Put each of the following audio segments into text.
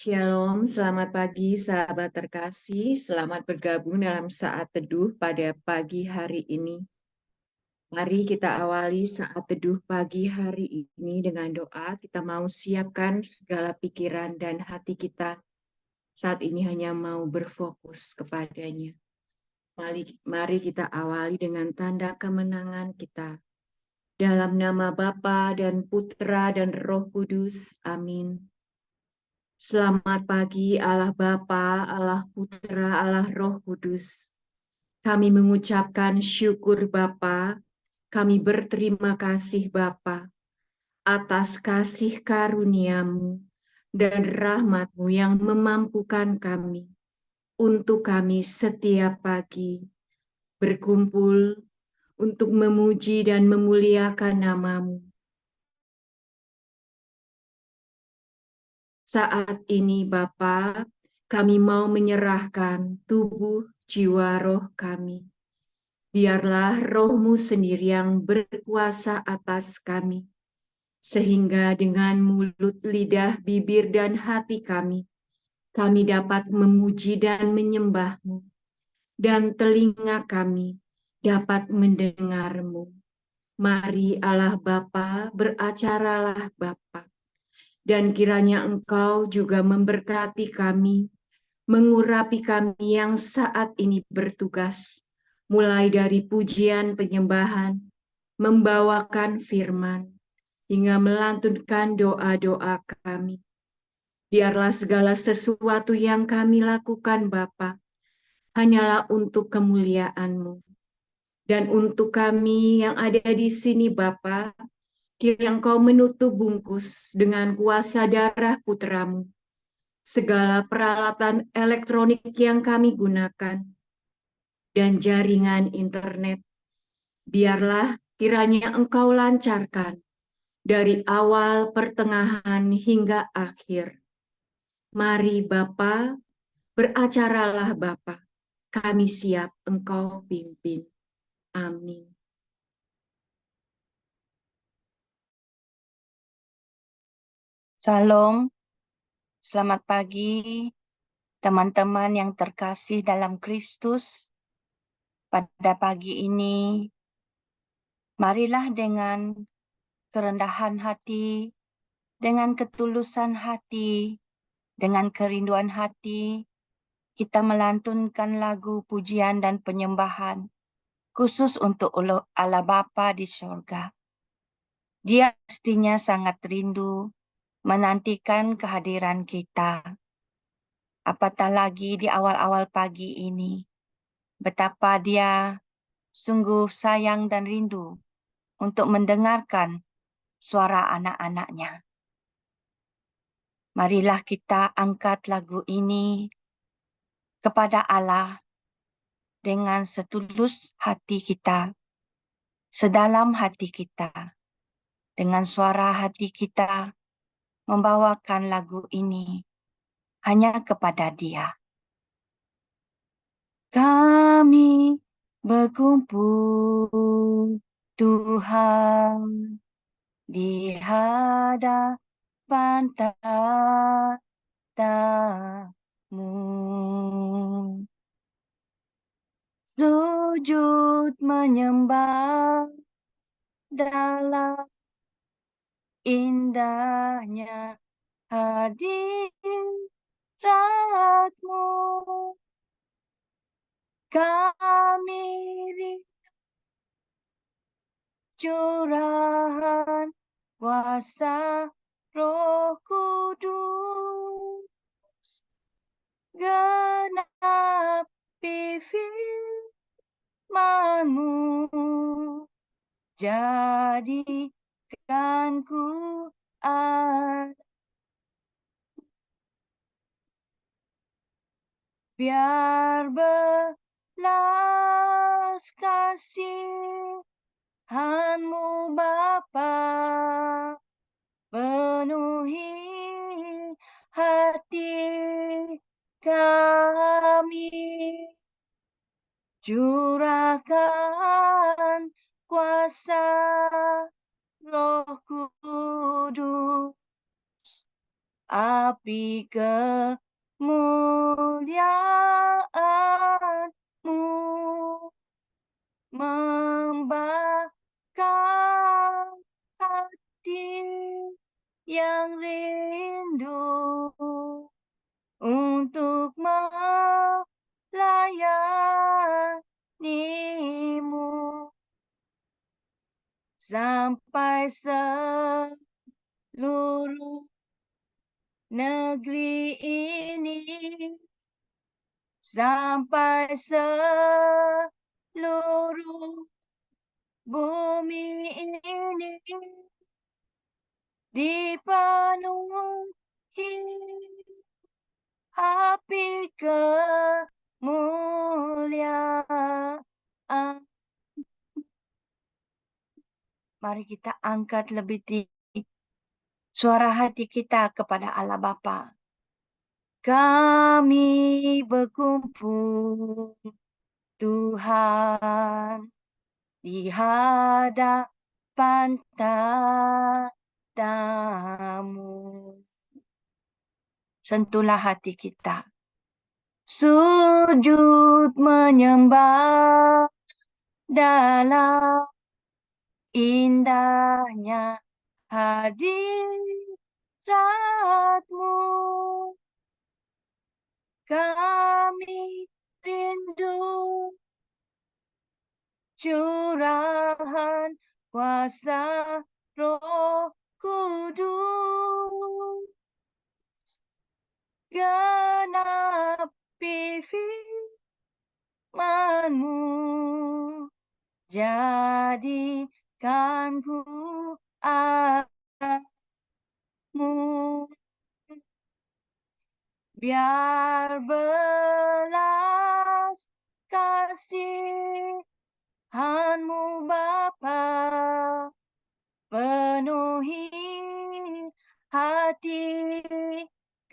Shalom, selamat pagi sahabat terkasih. Selamat bergabung dalam saat teduh pada pagi hari ini. Mari kita awali saat teduh pagi hari ini dengan doa. Kita mau siapkan segala pikiran dan hati kita saat ini hanya mau berfokus kepadanya. Mari kita awali dengan tanda kemenangan kita. Dalam nama Bapa dan Putra dan Roh Kudus. Amin. Selamat pagi Allah Bapa, Allah Putra, Allah Roh Kudus. Kami mengucapkan syukur Bapa, kami berterima kasih Bapa atas kasih karunia-Mu dan rahmat-Mu yang memampukan kami untuk kami setiap pagi berkumpul untuk memuji dan memuliakan nama-Mu. Saat ini Bapa, kami mau menyerahkan tubuh, jiwa, roh kami. Biarlah roh-Mu sendiri yang berkuasa atas kami, sehingga dengan mulut, lidah, bibir, dan hati kami dapat memuji dan menyembah-Mu, dan telinga kami dapat mendengar-Mu. Mari Allah Bapa, beracaralah Bapa, dan kiranya Engkau juga memberkati kami, mengurapi kami yang saat ini bertugas, mulai dari pujian penyembahan, membawakan firman, hingga melantunkan doa-doa kami. Biarlah segala sesuatu yang kami lakukan Bapa, hanyalah untuk kemuliaan-Mu. Dan untuk kami yang ada di sini Bapa, kiranya Engkau menutup bungkus dengan kuasa darah Putra-Mu segala peralatan elektronik yang kami gunakan, dan jaringan internet. Biarlah kiranya Engkau lancarkan dari awal, pertengahan, hingga akhir. Mari Bapa, beracaralah Bapa. Kami siap Engkau pimpin. Amin. Shalom, selamat pagi teman-teman yang terkasih dalam Kristus. Pada pagi ini, marilah dengan kerendahan hati, dengan ketulusan hati, dengan kerinduan hati, kita melantunkan lagu pujian dan penyembahan khusus untuk Allah Bapa di surga. Dia pastinya sangat rindu menantikan kehadiran kita. Apatah lagi di awal-awal pagi ini, betapa dia sungguh sayang dan rindu untuk mendengarkan suara anak-anaknya. Marilah kita angkat lagu ini kepada Allah dengan setulus hati kita, sedalam hati kita, dengan suara hati kita membawakan lagu ini hanya kepada Dia. Kami berkumpul Tuhan di hadapan tahta-Mu, sujud menyembah dalam indahnya hadirat-Mu. Kami curahan kuasa Roh Kudus, genapi firman-Mu, jadikan ku biar belas kasihan-Mu Bapa penuhi hati kami, curahkan kuasa Roh Kudus api kemuliaan-Mu membakar hati yang rindu untuk melayani-Mu sampai seluruh negeri ini, sampai seluruh bumi ini dipenuhi api kemuliaan. Mari kita angkat lebih tinggi suara hati kita kepada Allah Bapa. Kami berkumpul, Tuhan, di hadapan tatamu. Sentuhlah hati kita. Sujud menyembah dalam indahnya hadirat-Mu. Kami rindu curahan kuasa Roh Kudus. Genapi firman-Mu, jadikanku anakmu. Biar belas kasihan-Mu Bapa penuhi hati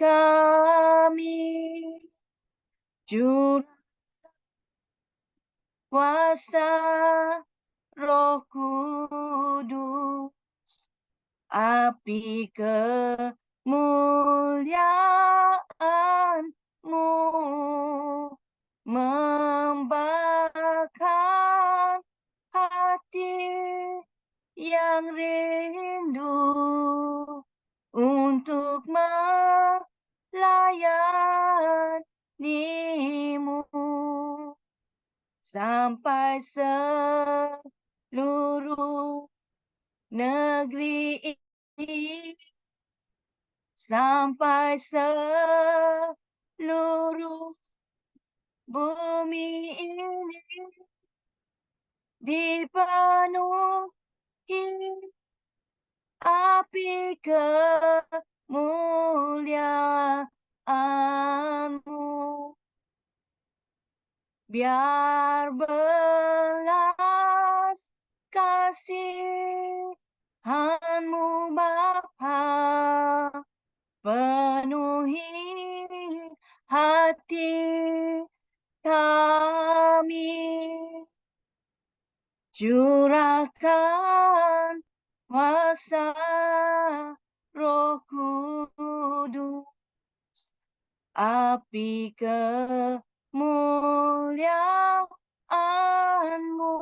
kami. Juru kuasa Roh Kudus, api kemuliaan-Mu membakar hati yang rindu untuk melayani-Mu sampai seluruh negeri ini, sampai seluruh bumi ini dipenuhi api kemuliaan-Mu. Biar belas kasihan-Mu Bapa penuhi hati kami. Curahkan kuasa Roh Kudus, api kemuliaan-Mu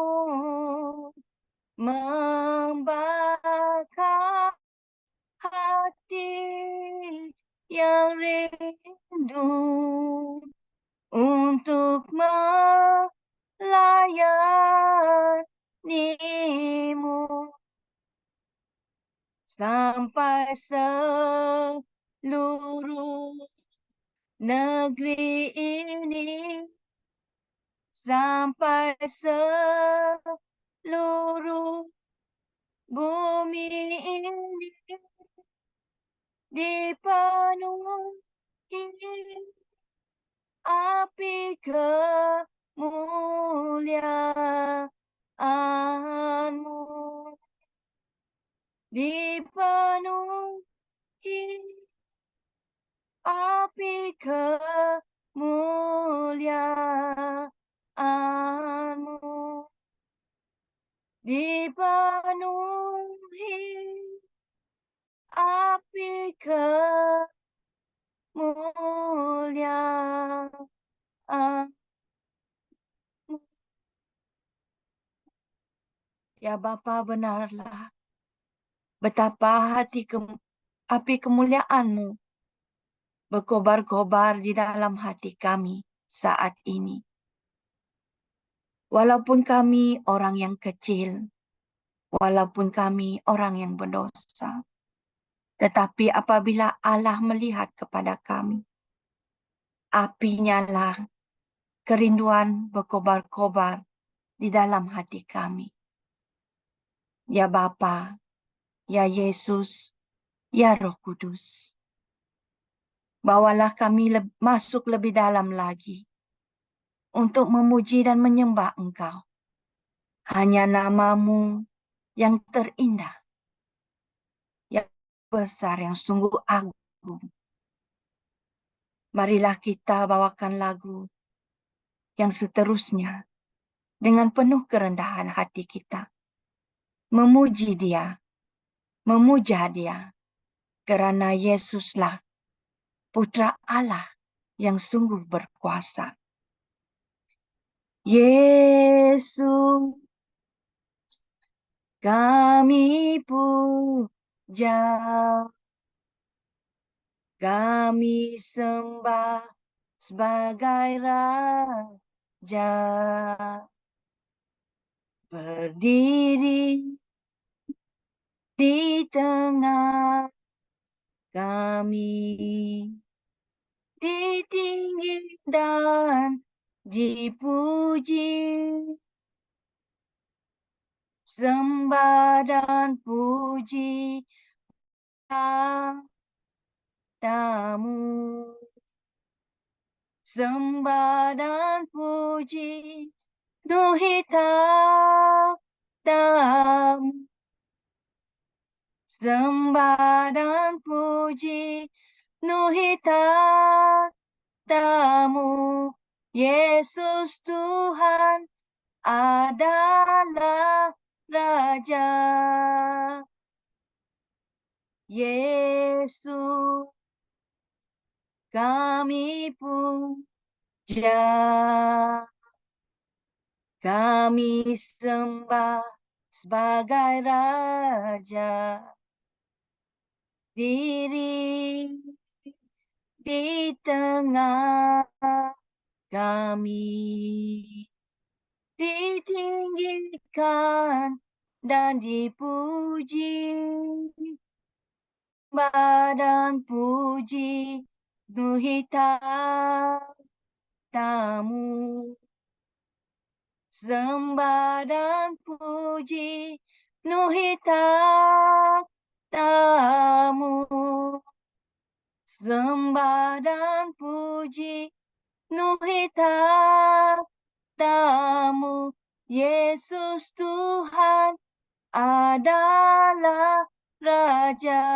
membakar hati yang rindu untuk melayani-Mu sampai seluruh negeri ini, sampai seluruh bumi ini dipenuhi api kemuliaan-Mu, dipenuhi api kemuliaan-Mu, dipenuhi api kemuliaan-Mu. mulia. Ya Bapa, benarlah betapa api kemuliaan-Mu berkobar-kobar di dalam hati kami saat ini. Walaupun kami orang yang kecil, walaupun kami orang yang berdosa, tetapi apabila Allah melihat kepada kami, apinya lah kerinduan berkobar-kobar di dalam hati kami. Ya Bapa, ya Yesus, ya Roh Kudus, bawalah kami masuk lebih dalam lagi untuk memuji dan menyembah Engkau. Hanya nama-Mu yang terindah, yang besar, yang sungguh agung. Marilah kita bawakan lagu yang seterusnya dengan penuh kerendahan hati kita. Memuji Dia, memuja Dia, kerana Yesuslah Putra Allah yang sungguh berkuasa. Yesus, kami puja, kami sembah sebagai Raja, berdiri di tengah kami, ditinggi dan dipuji, sembah dan puji tamu, sembah dan puji nuhita tamu, sembah dan puji nuhita tamu. Yesus Tuhan adalah Raja. Yesus, kami puja, kami sembah sebagai Raja. Diri di tengah kami, ditinggikan dan dipuji, badan puji nuhita tamu, sembah dan puji nuhita tamu, sembah dan puji nuhita tamu. Yesus Tuhan adalah Raja.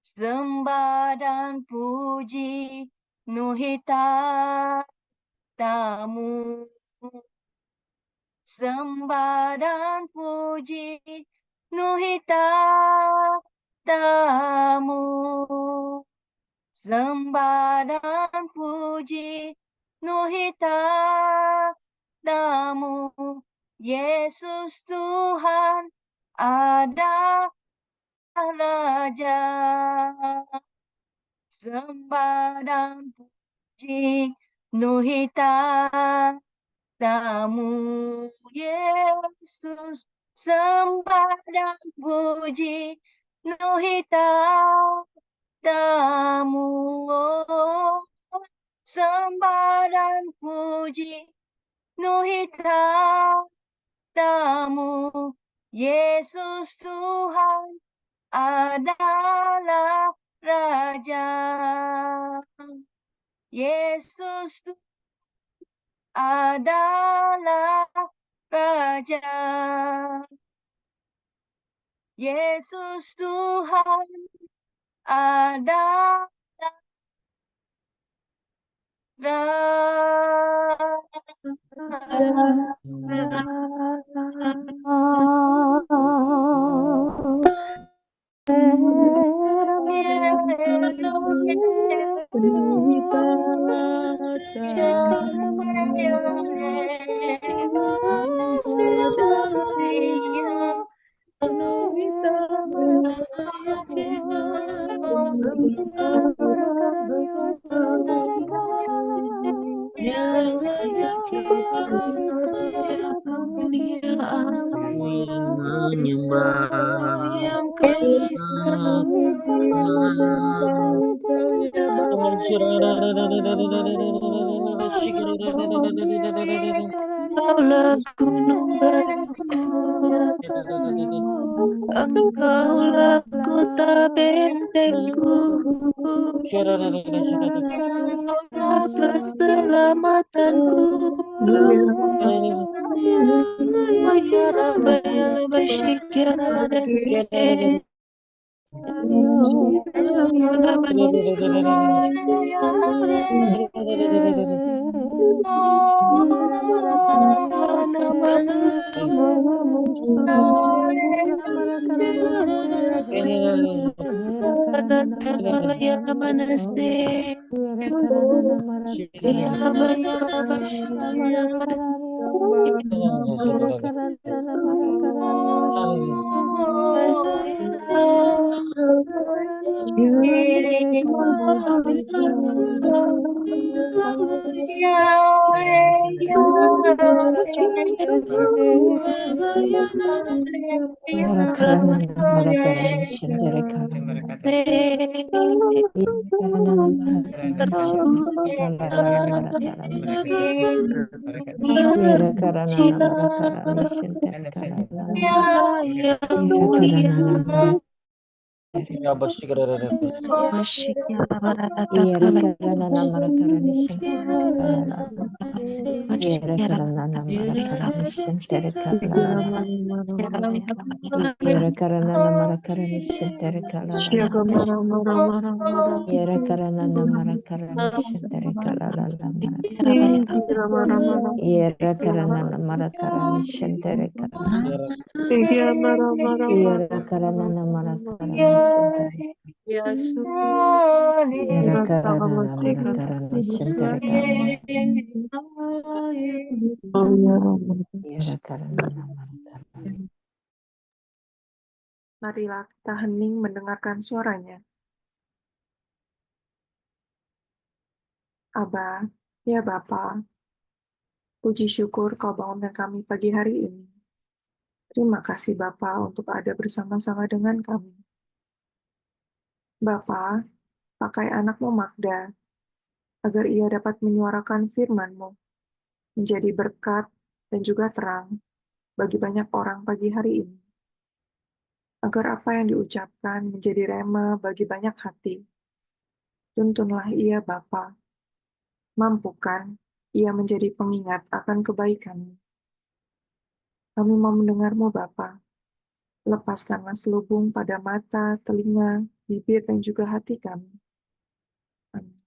Sembah dan puji nuhita tamu, sembah dan puji nuhita tamu, sembah dan puji nuhita tamu. Yesus Tuhan adalah Raja. Sembah dan puji nuhita tamu. Yesus, sembah dan puji nuhita tamu. Sembah dan puji nuhita tamu. Yesus Tuhan adalah Raja. Yesus adalah Raja. Yesus Tuhan adalah Engkaulah gunung batuku, Engkaulah kota bentengku, Engkaulah keselamatanku. Marilah kita hening mendengarkan suaranya. Aba, ya Bapa, puji syukur kau bangunkan kami pagi hari ini. Terima kasih Bapa untuk ada bersama-sama dengan kami. Bapa, pakai anakmu Magda, agar ia dapat menyuarakan firman-Mu, menjadi berkat dan juga terang bagi banyak orang pagi hari ini. Agar apa yang diucapkan menjadi rema bagi banyak hati. Tuntunlah ia Bapa, mampukan ia menjadi pengingat akan kebaikan-Mu. Kami mau mendengar-Mu Bapa. Lepaskanlah selubung pada mata, telinga, bibir, dan juga hati kami. Amin.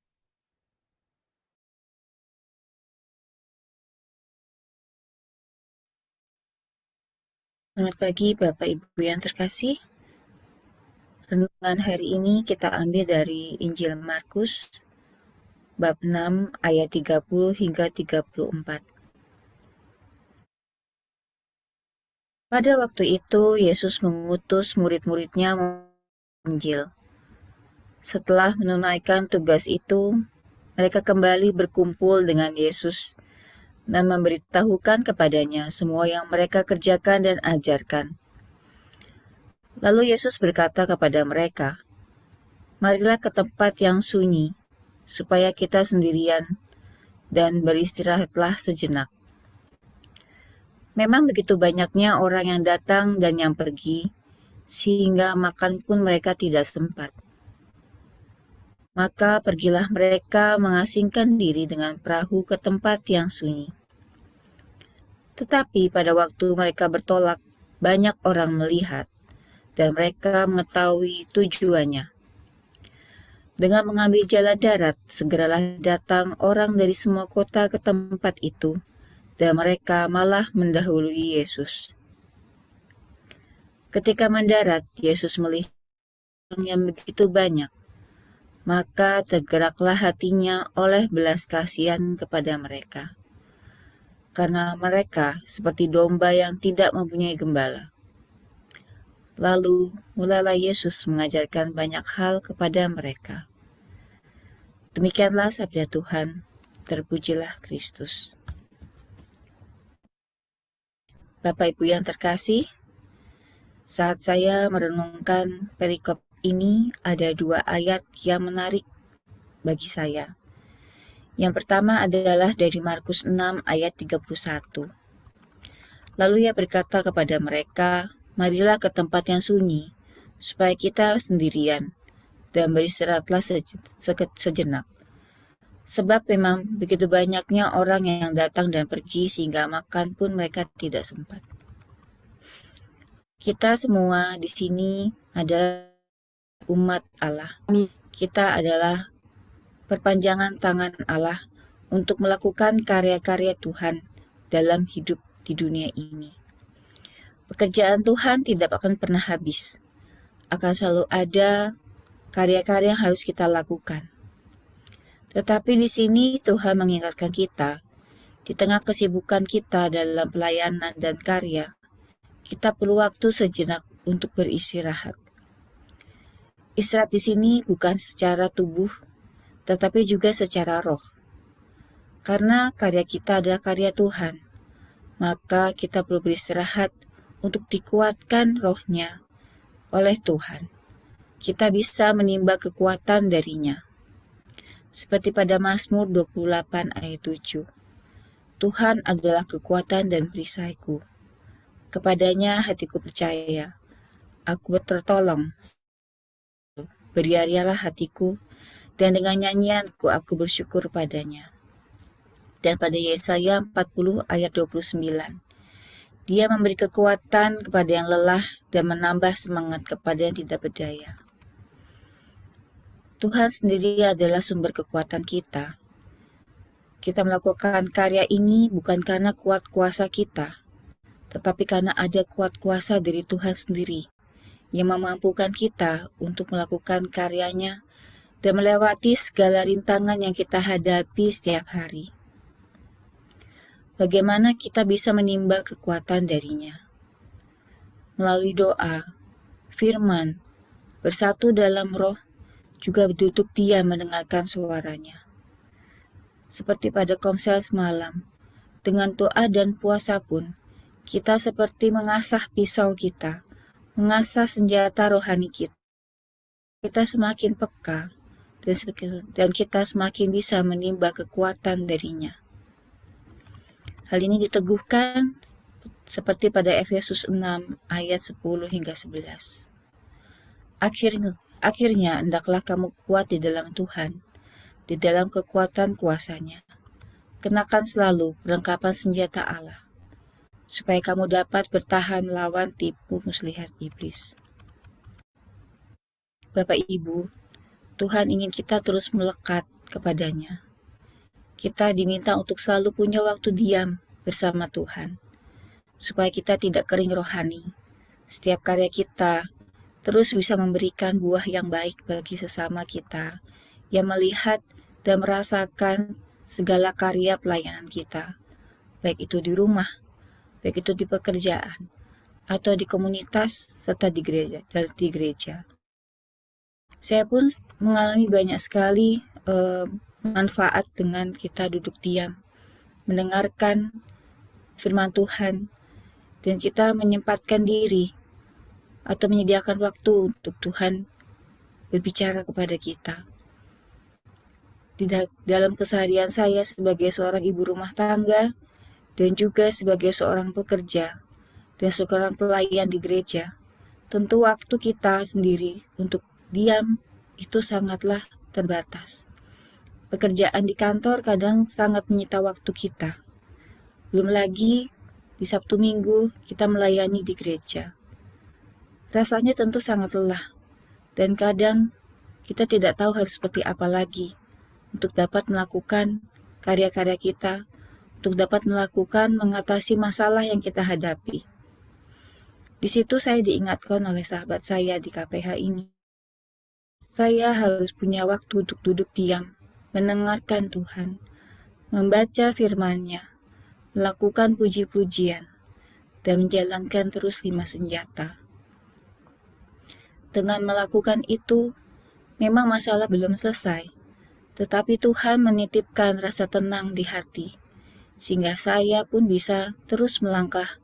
Selamat pagi Bapak Ibu yang terkasih. Renungan hari ini kita ambil dari Injil Markus bab 6 ayat 30 hingga 34. Pada waktu itu Yesus mengutus murid-muridnya menginjil. Setelah menunaikan tugas itu, mereka kembali berkumpul dengan Yesus dan memberitahukan kepadanya semua yang mereka kerjakan dan ajarkan. Lalu Yesus berkata kepada mereka, "Marilah ke tempat yang sunyi, supaya kita sendirian, dan beristirahatlah sejenak." Memang begitu banyaknya orang yang datang dan yang pergi, sehingga makan pun mereka tidak sempat. Maka pergilah mereka mengasingkan diri dengan perahu ke tempat yang sunyi. Tetapi pada waktu mereka bertolak, banyak orang melihat, dan mereka mengetahui tujuannya. Dengan mengambil jalan darat, segeralah datang orang dari semua kota ke tempat itu, dan mereka malah mendahului Yesus. Ketika mendarat, Yesus melihat orang yang begitu banyak, maka tergeraklah hatinya oleh belas kasihan kepada mereka, karena mereka seperti domba yang tidak mempunyai gembala. Lalu mulailah Yesus mengajarkan banyak hal kepada mereka. Demikianlah sabda Tuhan, terpujilah Kristus. Bapak Ibu yang terkasih, saat saya merenungkan perikop ini ada dua ayat yang menarik bagi saya. Yang pertama adalah dari Markus 6 ayat 31. Lalu ia berkata kepada mereka, marilah ke tempat yang sunyi, supaya kita sendirian, dan beristirahatlah sejenak. Sebab memang begitu banyaknya orang yang datang dan pergi sehingga makan pun mereka tidak sempat. Kita semua di sini adalah umat Allah. Kita adalah perpanjangan tangan Allah untuk melakukan karya-karya Tuhan dalam hidup di dunia ini. Pekerjaan Tuhan tidak akan pernah habis. Akan selalu ada karya-karya yang harus kita lakukan. Tetapi di sini Tuhan mengingatkan kita, di tengah kesibukan kita dalam pelayanan dan karya, kita perlu waktu sejenak untuk beristirahat. Istirahat di sini bukan secara tubuh, tetapi juga secara roh. Karena karya kita adalah karya Tuhan, maka kita perlu beristirahat untuk dikuatkan rohnya oleh Tuhan. Kita bisa menimba kekuatan darinya. Seperti pada Mazmur 28 ayat 7. Tuhan adalah kekuatan dan perisaiku. Kepadanya hatiku percaya. Aku tertolong. Beriarialah hatiku, dan dengan nyanyianku aku bersyukur padanya. Dan pada Yesaya 40 ayat 29. Dia memberi kekuatan kepada yang lelah dan menambah semangat kepada yang tidak berdaya. Tuhan sendiri adalah sumber kekuatan kita. Kita melakukan karya ini bukan karena kuat kuasa kita, tetapi karena ada kuat kuasa dari Tuhan sendiri yang memampukan kita untuk melakukan karyanya dan melewati segala rintangan yang kita hadapi setiap hari. Bagaimana kita bisa menimba kekuatan darinya? Melalui doa, firman, bersatu dalam roh, juga duduk diam mendengarkan suaranya. Seperti pada komsel semalam, dengan doa dan puasa pun, kita seperti mengasah pisau kita, mengasah senjata rohani kita. Kita semakin peka, dan kita semakin bisa menimba kekuatan darinya. Hal ini diteguhkan seperti pada Efesus 6 ayat 10 hingga 11. Akhirnya, hendaklah kamu kuat di dalam Tuhan, di dalam kekuatan kuasa-Nya. Kenakan selalu perlengkapan senjata Allah, supaya kamu dapat bertahan melawan tipu muslihat iblis. Bapak Ibu, Tuhan ingin kita terus melekat kepadanya. Kita diminta untuk selalu punya waktu diam bersama Tuhan, supaya kita tidak kering rohani. Setiap karya kita terus bisa memberikan buah yang baik bagi sesama kita yang melihat dan merasakan segala karya pelayanan kita, baik itu di rumah, baik itu di pekerjaan, atau di komunitas, serta di gereja. Saya pun mengalami banyak sekali manfaat dengan kita duduk diam, mendengarkan firman Tuhan, dan kita menyempatkan diri atau menyediakan waktu untuk Tuhan berbicara kepada kita. Di dalam keseharian saya sebagai seorang ibu rumah tangga dan juga sebagai seorang pekerja dan seorang pelayan di gereja, tentu waktu kita sendiri untuk diam itu sangatlah terbatas. Pekerjaan di kantor kadang sangat menyita waktu kita. Belum lagi di Sabtu Minggu kita melayani di gereja. Rasanya tentu sangat lelah, dan kadang kita tidak tahu harus seperti apa lagi untuk dapat melakukan karya-karya kita, untuk dapat mengatasi masalah yang kita hadapi. Di situ saya diingatkan oleh sahabat saya di KPH ini. Saya harus punya waktu untuk duduk diam, mendengarkan Tuhan, membaca firman-Nya, melakukan puji-pujian, dan menjalankan terus 5 senjata. Dengan melakukan itu, memang masalah belum selesai, tetapi Tuhan menitipkan rasa tenang di hati, sehingga saya pun bisa terus melangkah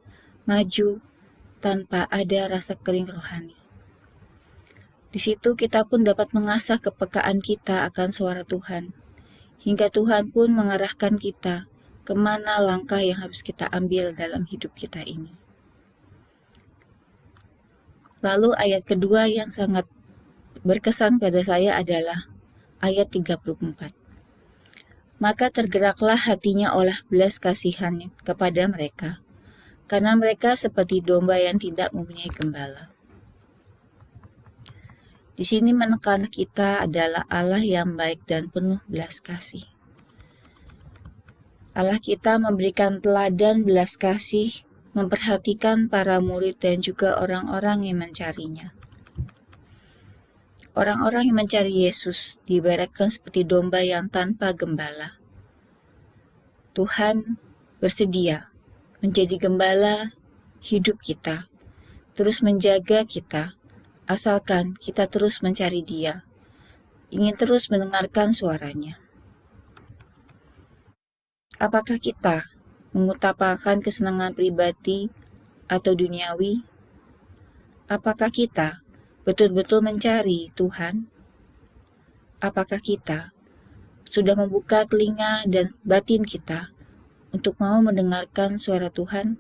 maju tanpa ada rasa kering rohani. Di situ kita pun dapat mengasah kepekaan kita akan suara Tuhan, hingga Tuhan pun mengarahkan kita kemana langkah yang harus kita ambil dalam hidup kita ini. Lalu ayat kedua yang sangat berkesan pada saya adalah ayat 34. Maka tergeraklah hatinya oleh belas kasihan kepada mereka, karena mereka seperti domba yang tidak mempunyai gembala. Di sini menekan kita adalah Allah yang baik dan penuh belas kasih. Allah kita memberikan teladan belas kasih, memperhatikan para murid dan juga orang-orang yang mencarinya. Orang-orang yang mencari Yesus diibaratkan seperti domba yang tanpa gembala. Tuhan bersedia menjadi gembala hidup kita, terus menjaga kita, asalkan kita terus mencari Dia, ingin terus mendengarkan suaranya. Apakah kita mengutamakan kesenangan pribadi atau duniawi? Apakah kita betul-betul mencari Tuhan? Apakah kita sudah membuka telinga dan batin kita untuk mau mendengarkan suara Tuhan?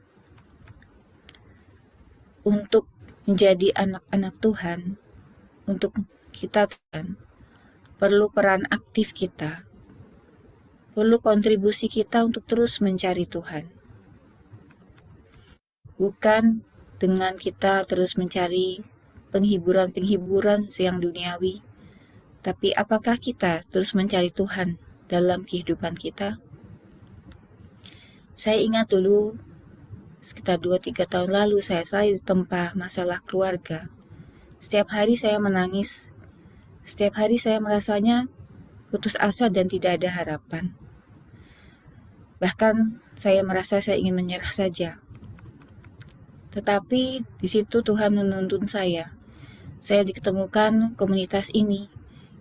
Untuk menjadi anak-anak Tuhan, untuk kita Tuhan, perlu peran aktif kita, perlu kontribusi kita untuk terus mencari Tuhan. Bukan dengan kita terus mencari penghiburan-penghiburan yang duniawi, tapi apakah kita terus mencari Tuhan dalam kehidupan kita? Saya ingat dulu, sekitar 2-3 tahun lalu saya ditempa masalah keluarga. Setiap hari saya menangis, setiap hari saya merasanya putus asa dan tidak ada harapan. Bahkan saya merasa saya ingin menyerah saja. Tetapi di situ Tuhan menuntun saya. Saya diketemukan komunitas ini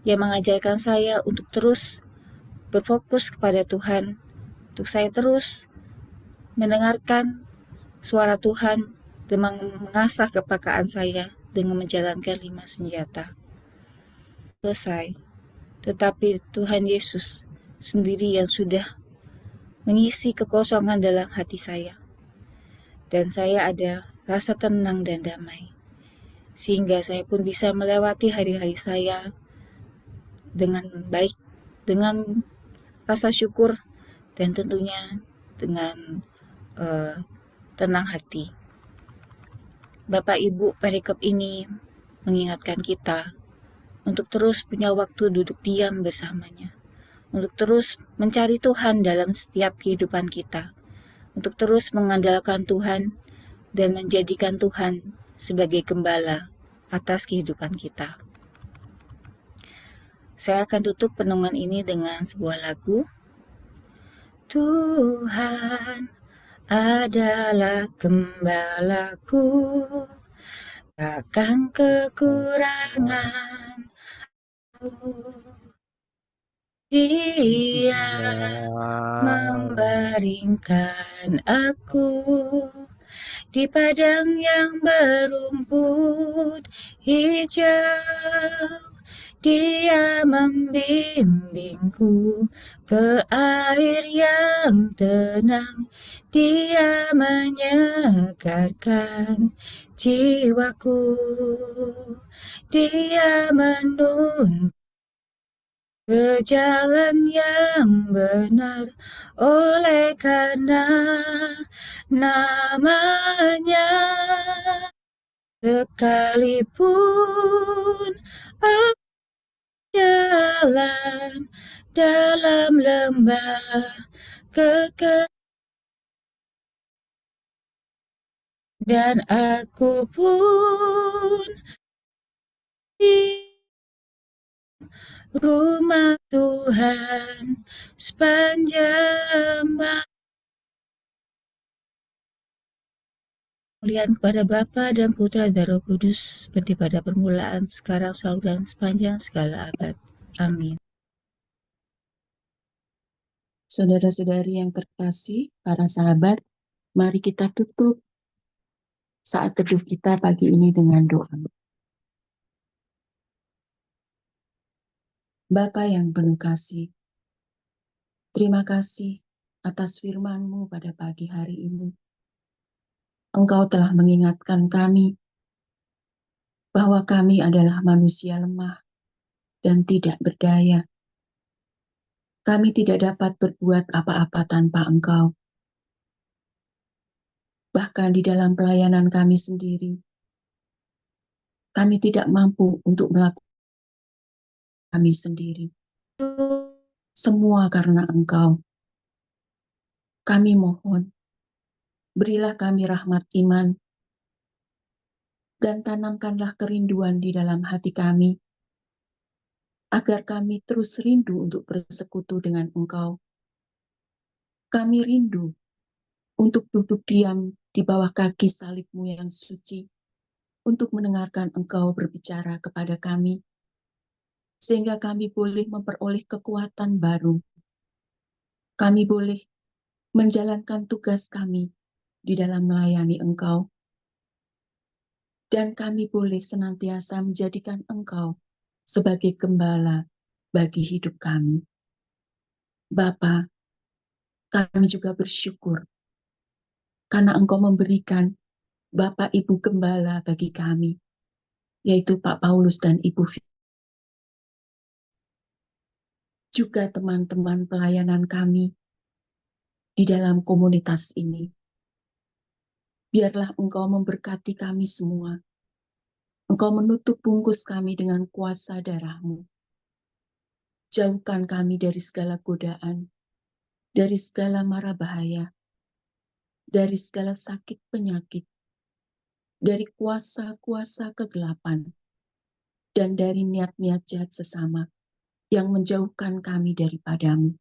yang mengajarkan saya untuk terus berfokus kepada Tuhan, untuk saya terus mendengarkan suara Tuhan dan mengasah kepekaan saya dengan menjalankan 5 senjata. Selesai, tetapi Tuhan Yesus sendiri yang sudah mengisi kekosongan dalam hati saya. Dan saya ada rasa tenang dan damai. Sehingga saya pun bisa melewati hari-hari saya dengan baik, dengan rasa syukur, dan tentunya dengan tenang hati. Bapak Ibu, perikop ini mengingatkan kita untuk terus punya waktu duduk diam bersamanya, untuk terus mencari Tuhan dalam setiap kehidupan kita, untuk terus mengandalkan Tuhan dan menjadikan Tuhan sebagai gembala atas kehidupan kita. Saya akan tutup renungan ini dengan sebuah lagu. Tuhan adalah gembalaku, takkan kekurangan. Dia membaringkan aku di padang yang berumput hijau. Dia membimbingku ke air yang tenang. Dia menyegarkan jiwaku. Dia menuntun ke jalan yang benar, oleh karena namanya. Sekalipun aku jalan dalam lembah kekelaman, dan aku pun di rumah Tuhan sepanjang kemuliaan kepada Bapa dan Putra dan Roh Kudus, seperti pada permulaan, sekarang, selalu, dan sepanjang segala abad. Amin. Saudara-saudari yang terkasih, para sahabat, mari kita tutup saat teduh kita pagi ini dengan doa. Bapa yang penuh kasih, terima kasih atas firman-Mu pada pagi hari ini. Engkau telah mengingatkan kami bahwa kami adalah manusia lemah dan tidak berdaya. Kami tidak dapat berbuat apa-apa tanpa Engkau. Bahkan di dalam pelayanan kami sendiri, kami tidak mampu untuk melakukan kami sendiri. Semua karena Engkau. Kami mohon, berilah kami rahmat iman, dan tanamkanlah kerinduan di dalam hati kami, agar kami terus rindu untuk bersekutu dengan Engkau. Kami rindu untuk duduk diam di bawah kaki salib-Mu yang suci, untuk mendengarkan Engkau berbicara kepada kami, sehingga kami boleh memperoleh kekuatan baru. Kami boleh menjalankan tugas kami di dalam melayani Engkau, dan kami boleh senantiasa menjadikan Engkau sebagai gembala bagi hidup kami. Bapa, kami juga bersyukur karena Engkau memberikan Bapak Ibu Gembala bagi kami, yaitu Pak Paulus dan Ibu juga teman-teman pelayanan kami di dalam komunitas ini. Biarlah Engkau memberkati kami semua. Engkau menutup bungkus kami dengan kuasa darah-Mu. Jauhkan kami dari segala godaan, dari segala mara bahaya, dari segala sakit penyakit, dari kuasa-kuasa kegelapan, dan dari niat-niat jahat sesama yang menjauhkan kami daripada-Mu.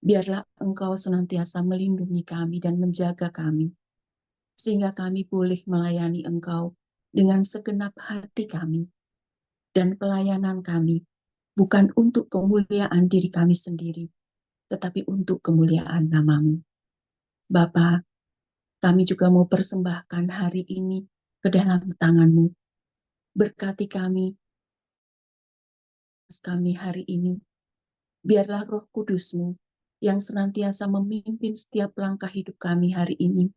Biarlah Engkau senantiasa melindungi kami dan menjaga kami, sehingga kami boleh melayani Engkau dengan segenap hati kami, dan pelayanan kami bukan untuk kemuliaan diri kami sendiri, tetapi untuk kemuliaan nama-Mu. Bapa, kami juga mau persembahkan hari ini ke dalam tangan-Mu. Berkati kami hari ini. Biarlah Roh Kudus-Mu yang senantiasa memimpin setiap langkah hidup kami hari ini,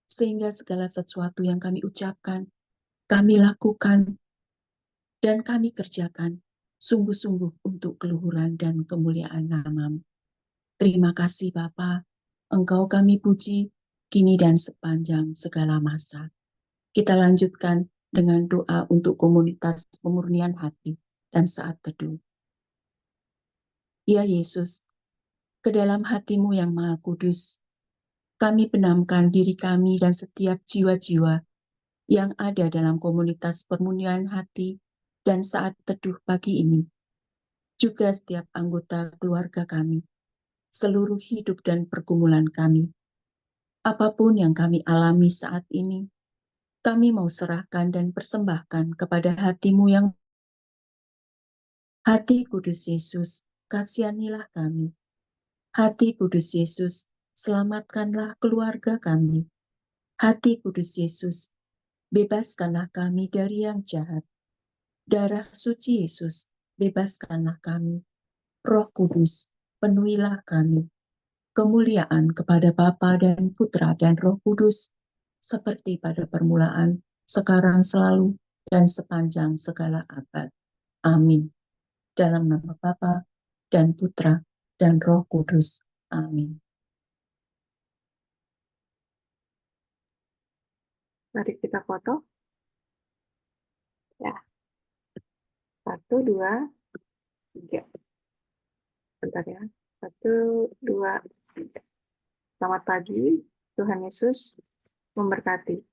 sehingga segala sesuatu yang kami ucapkan, kami lakukan, dan kami kerjakan sungguh-sungguh untuk keluhuran dan kemuliaan nama-Mu. Terima kasih Bapa, Engkau kami puji, kini dan sepanjang segala masa. Kita lanjutkan dengan doa untuk komunitas pemurnian hati dan saat teduh. Ya Yesus, ke dalam hati-Mu yang Maha Kudus, kami benamkan diri kami dan setiap jiwa-jiwa yang ada dalam komunitas pemurnian hati dan saat teduh pagi ini, juga setiap anggota keluarga kami, seluruh hidup dan pergumulan kami. Apapun yang kami alami saat ini, kami mau serahkan dan persembahkan kepada hati-Mu yang Hati Kudus Yesus, kasihanilah kami. Hati Kudus Yesus, selamatkanlah keluarga kami. Hati Kudus Yesus, bebaskanlah kami dari yang jahat. Darah suci Yesus, bebaskanlah kami. Roh Kudus, penuhilah kami. Kemuliaan kepada Bapa dan Putra dan Roh Kudus, seperti pada permulaan, sekarang, selalu, dan sepanjang segala abad. Amin. Dalam nama Bapa dan Putra dan Roh Kudus. Amin. Mari kita foto. Ya. 1, 2, 3. Bentar ya. 1, 2, 3. Selamat pagi. Tuhan Yesus memberkati.